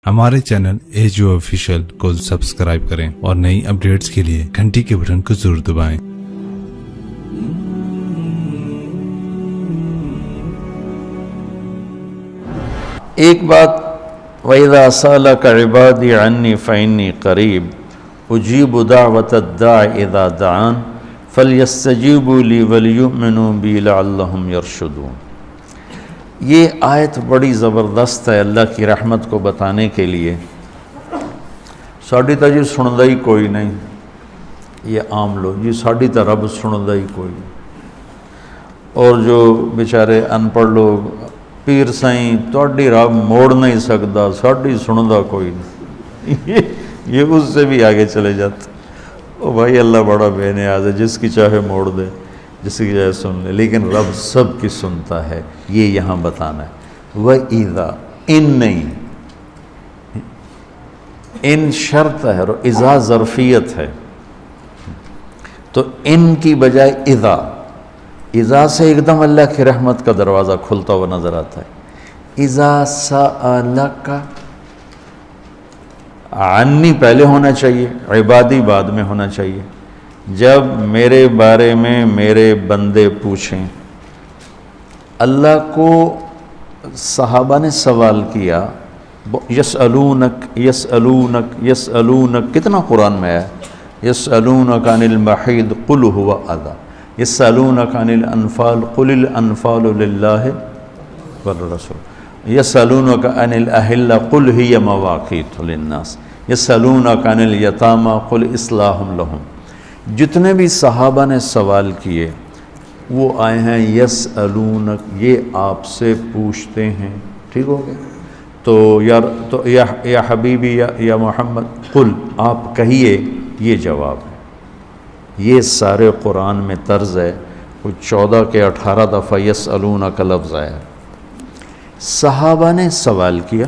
ہمارے channel AGO official کو subscribe کریں اور نئی اپڈیٹس کے لیے گھنٹی کے بٹن کو ضرور دبائیں۔ ایک بات، وَإِذَا سَأَلَكَ عِبَادِي عَنِّي فَإِنِّي قَرِيبٌ أُجِيبُ دَعْوَةَ الدَّاعِ إِذَا دَعَانِ فَلْيَسْتَجِيبُوا لِي وَلْيُؤْمِنُوا بِي لَعَلَّهُمْ يَرْشُدُونَ۔ یہ آیت بڑی زبردست ہے اللہ کی رحمت کو بتانے کے لیے۔ ساڑی تا جی سندا ہی کوئی نہیں، یہ عام لوگ جی ساڑی تا رب سندا ہی کوئی نہیں، اور جو بیچارے ان پڑھ لوگ پیر سائیں تواڈی رب موڑ نہیں سکتا، ساڑی سندا کوئی نہیں، یہ اس سے بھی آگے چلے جاتے۔ او بھائی اللہ بڑا بے نیاز ہے، جس کی چاہے موڑ دے، جس کی چاہے سن لے، لیکن رب سب کی سنتا ہے، یہ یہاں بتانا ہے۔ وَإِذَا ان نہیں، ان شرط ہے اور اذا ظرفیت ہے، تو ان کی بجائے اذا سے ایک دم اللہ کی رحمت کا دروازہ کھلتا ہوا نظر آتا ہے۔ اذا سألک، عنی پہلے ہونا چاہیے، عبادی بعد میں ہونا چاہیے۔ جب میرے بارے میں میرے بندے پوچھیں، اللہ کو صحابہ نے سوال کیا، یسألونک یسألونک یسألونک، کتنا قرآن میں ہے، یسألونک عن المحیض قل هو اذی، یسألونک عن الانفال قل الانفال للہ والرسول، یسألونک عن الاہلہ قل ہی مواقیت للناس، یسألونک عن الیتامى قل اصلاح لہم۔ جتنے بھی صحابہ نے سوال کیے وہ آئے ہیں یسألونک، یہ آپ سے پوچھتے ہیں، ٹھیک ہو گیا؟ تو یا حبیبی یا محمد قل، آپ کہیے، یہ جواب ہے۔ یہ سارے قرآن میں طرز ہے، کوئی 14 کے 18 دفعہ یسألونک لفظ آیا۔ صحابہ نے سوال کیا،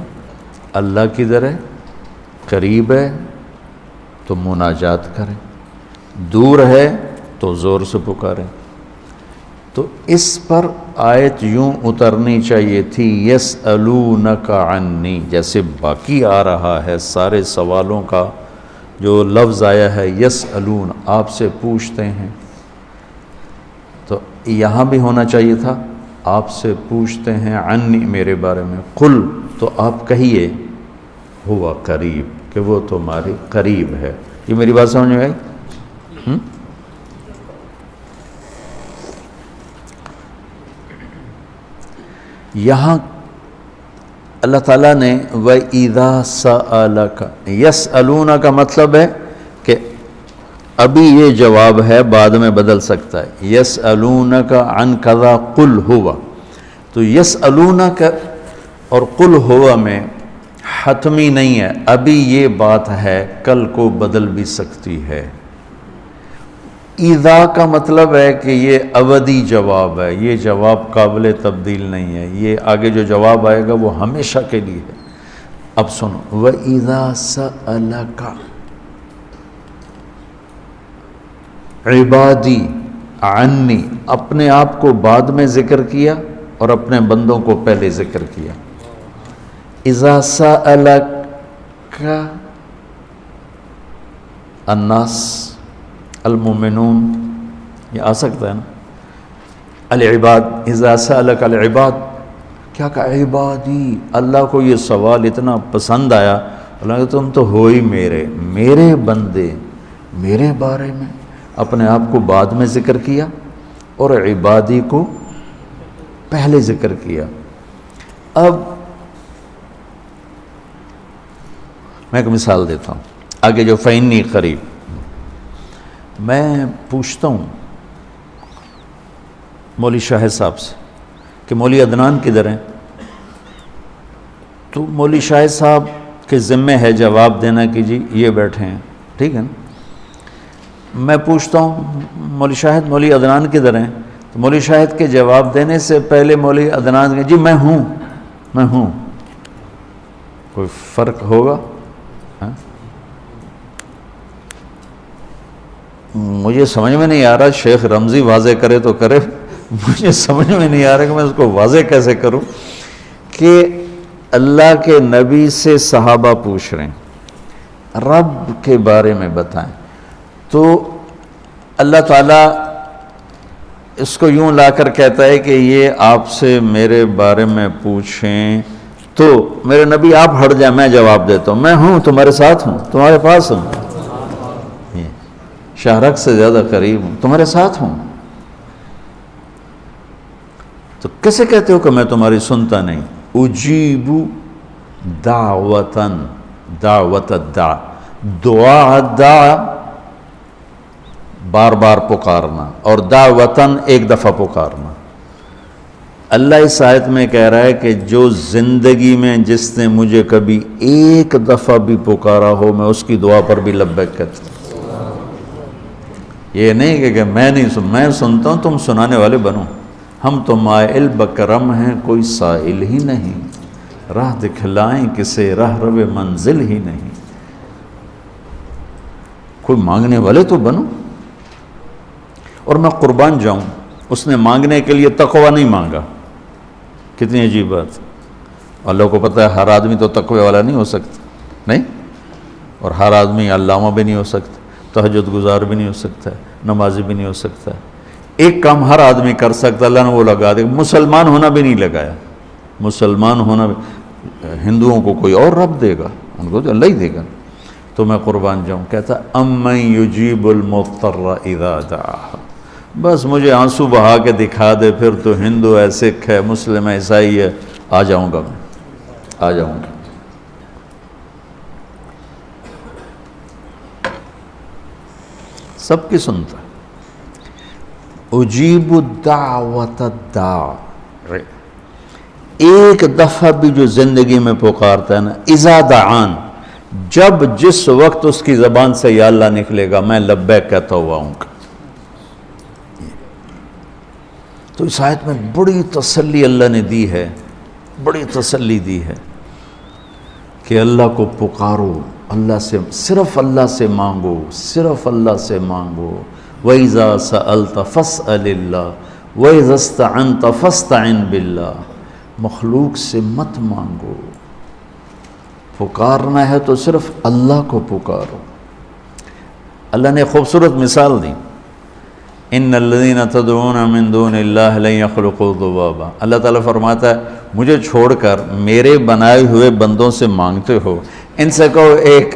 اللہ کدھر ہے، قریب ہے تو مناجات کریں، دور ہے تو زور سے پکاریں۔ تو اس پر آیت یوں اترنی چاہیے تھی، یسألونک عنی، جیسے باقی آ رہا ہے سارے سوالوں کا جو لفظ آیا ہے یسألون، آپ سے پوچھتے ہیں، تو یہاں بھی ہونا چاہیے تھا آپ سے پوچھتے ہیں، عنی میرے بارے میں، قل تو آپ کہیے، ہوا قریب کہ وہ تمہارے قریب ہے۔ یہ میری بات سمجھ میں آئی؟ یہاں اللہ تعالیٰ نے وَإِذَا سَأَلَكَ، یسألون کا مطلب ہے کہ ابھی یہ جواب ہے، بعد میں بدل سکتا ہے۔ یسألونک عن کذا قل ہوا، تو یسألونک اور قل ہوا میں حتمی نہیں ہے، ابھی یہ بات ہے، کل کو بدل بھی سکتی ہے۔ اذا کا مطلب ہے کہ یہ ابدی جواب ہے، یہ جواب قابل تبدیل نہیں ہے، یہ آگے جو جواب آئے گا وہ ہمیشہ کے لیے ہے۔ اب سنو، وَإِذَا سَأَلَكَ عِبَادِي عَنِّي، اپنے آپ کو بعد میں ذکر کیا اور اپنے بندوں کو پہلے ذکر کیا۔ اِذَا سَأَلَكَ الناس المومنون، یہ آ سکتا ہے نا، العباد، اذا سألک العباد، کیا کہا عبادی، اللہ کو یہ سوال اتنا پسند آیا، اللہ کہ تم تو ہو ہی میرے بندے، میرے بارے میں اپنے آپ کو بعد میں ذکر کیا اور عبادی کو پہلے ذکر کیا۔ اب میں ایک مثال دیتا ہوں، آگے جو فإنی قریب، میں پوچھتا ہوں مولوی شاہد صاحب سے کہ مولوی عدنان کدھر ہیں، تو مولوی شاہد صاحب کے ذمہ ہے جواب دینا کہ جی یہ بیٹھے ہیں، ٹھیک ہے نا۔ میں پوچھتا ہوں مولوی شاہد مولوی عدنان کدھر ہیں، تو مولوی شاہد کے جواب دینے سے پہلے مولوی عدنان کہ جی میں ہوں، کوئی فرق ہوگا؟ مجھے سمجھ میں نہیں آ رہا، شیخ رمزی واضح کرے تو کرے، مجھے سمجھ میں نہیں آ رہا کہ میں اس کو واضح کیسے کروں کہ اللہ کے نبی سے صحابہ پوچھ رہے ہیں رب کے بارے میں بتائیں، تو اللہ تعالیٰ اس کو یوں لا کر کہتا ہے کہ یہ آپ سے میرے بارے میں پوچھیں تو میرے نبی آپ ہٹ جائیں، میں جواب دیتا ہوں، میں ہوں، تمہارے ساتھ ہوں، تمہارے پاس ہوں، شہرک سے زیادہ قریب ہوں، تمہارے ساتھ ہوں۔ تو کیسے کہتے ہو کہ میں تمہاری سنتا نہیں؟ اجیب دعوتاً، دعوت الدع، دعا دعا بار بار پکارنا، اور دعوتاً ایک دفعہ پکارنا۔ اللہ اس آیت میں کہہ رہا ہے کہ جو زندگی میں جس نے مجھے کبھی ایک دفعہ بھی پکارا ہو، میں اس کی دعا پر بھی لبیک کہتا ہوں۔ یہ نہیں کہ میں نہیں میں سنتا ہوں، تم سنانے والے بنو۔ ہم تو مائل بکرم ہیں، کوئی سائل ہی نہیں، راہ دکھلائیں کسے راہ رو منزل ہی نہیں۔ کوئی مانگنے والے تو بنو۔ اور میں قربان جاؤں، اس نے مانگنے کے لیے تقوی نہیں مانگا، کتنی عجیب بات۔ اللہ کو پتہ ہے ہر آدمی تو تقوی والا نہیں ہو سکتا، نہیں، اور ہر آدمی علامہ بھی نہیں ہو سکتا، تہجد گزار بھی نہیں ہو سکتا ہے، نمازی بھی نہیں ہو سکتا ہے۔ ایک کام ہر آدمی کر سکتا، اللہ نے وہ لگا دیا، مسلمان ہونا بھی نہیں لگایا۔ مسلمان ہونا بھی، ہندوؤں کو کوئی اور رب دے گا، ان کو تو اللہ ہی دے گا۔ تو میں قربان جاؤں، کہتا امن یجیب المضطر اذا دعاہ، بس مجھے آنسو بہا کے دکھا دے، پھر تو ہندو ہے، سکھ ہے، مسلم ہے، عیسائی ہے، آ جاؤں گا، میں آ جاؤں گا۔ سب کی سنتا، اجیب الدعوت الداع، ایک دفعہ بھی جو زندگی میں پکارتا ہے نا، اذا دعان، جب جس وقت اس کی زبان سے یا اللہ نکلے گا، میں لبیک کہتا ہوا ہوں۔ تو اس آیت میں بڑی تسلی اللہ نے دی ہے، بڑی تسلی دی ہے کہ اللہ کو پکارو، اللہ سے، صرف اللہ سے مانگو، صرف اللہ سے مانگو۔ وَإِذَا سَأَلْتَ فَاسْأَلِ اللَّهِ وَإِذَا اسْتَعَنْتَ فَاسْتَعِنْ بِاللَّهِ، مخلوق سے مت مانگو، پکارنا ہے تو صرف اللہ کو پکارو۔ اللہ نے خوبصورت مثال دی، ان الذین تدعون من دون اللہ لن یخلقوا ذبابا، اللہ تعالیٰ فرماتا ہے مجھے چھوڑ کر میرے بنائے ہوئے بندوں سے مانگتے ہو، ان سے کہو ایک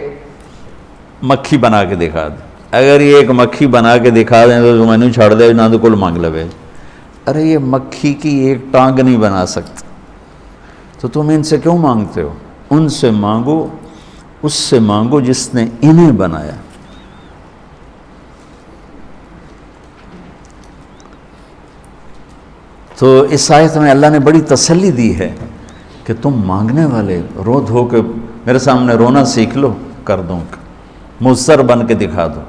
مکھی بنا کے دکھا دے، اگر یہ ایک مکھی بنا کے دکھا دیں تو میں نے چھاڑ دے نہ تو کل مانگ لے۔ ارے یہ مکھی کی ایک ٹانگ نہیں بنا سکتا، تو تم ان سے کیوں مانگتے ہو؟ ان سے مانگو، اس سے مانگو جس نے انہیں بنایا۔ تو اس آیت میں اللہ نے بڑی تسلی دی ہے کہ تم مانگنے والے رو دھو کے میرے سامنے رونا سیکھ لو، کر دوں، مضطر بن کے دکھا دو۔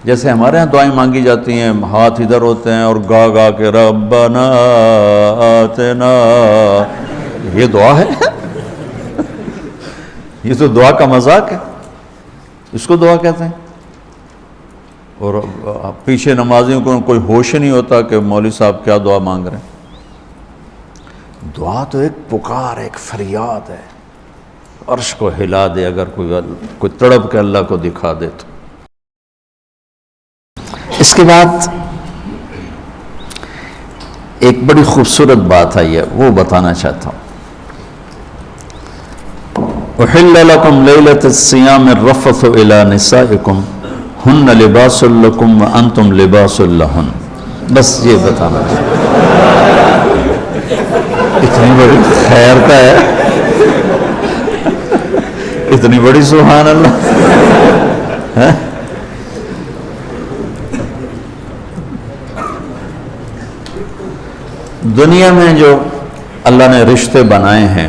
جیسے ہمارے ہاں دعائیں مانگی جاتی ہیں، ہاتھ ادھر ہوتے ہیں اور گا گا کے ربنا آتنا، یہ دعا ہے؟ یہ تو دعا کا مذاق ہے، اس کو دعا کہتے ہیں۔ اور پیچھے نمازیوں کو کوئی ہوش نہیں ہوتا کہ مولوی صاحب کیا دعا مانگ رہے ہیں۔ دعا تو ایک پکار، ایک فریاد ہے، عرش کو ہلا دے اگر کوئی تڑپ کے اللہ کو دکھا دے تو۔ اس کے بعد ایک بڑی خوبصورت بات آئی ہے، وہ بتانا چاہتا ہوں۔ احل لکم لیلۃ الصیام الرفث الی نسائکم ہن لباس لکم وانتم لباس لہن، بس یہ بتانا اتنی بڑی خیر کا ہے، اتنی بڑی سبحان اللہ۔ دنیا میں جو اللہ نے رشتے بنائے ہیں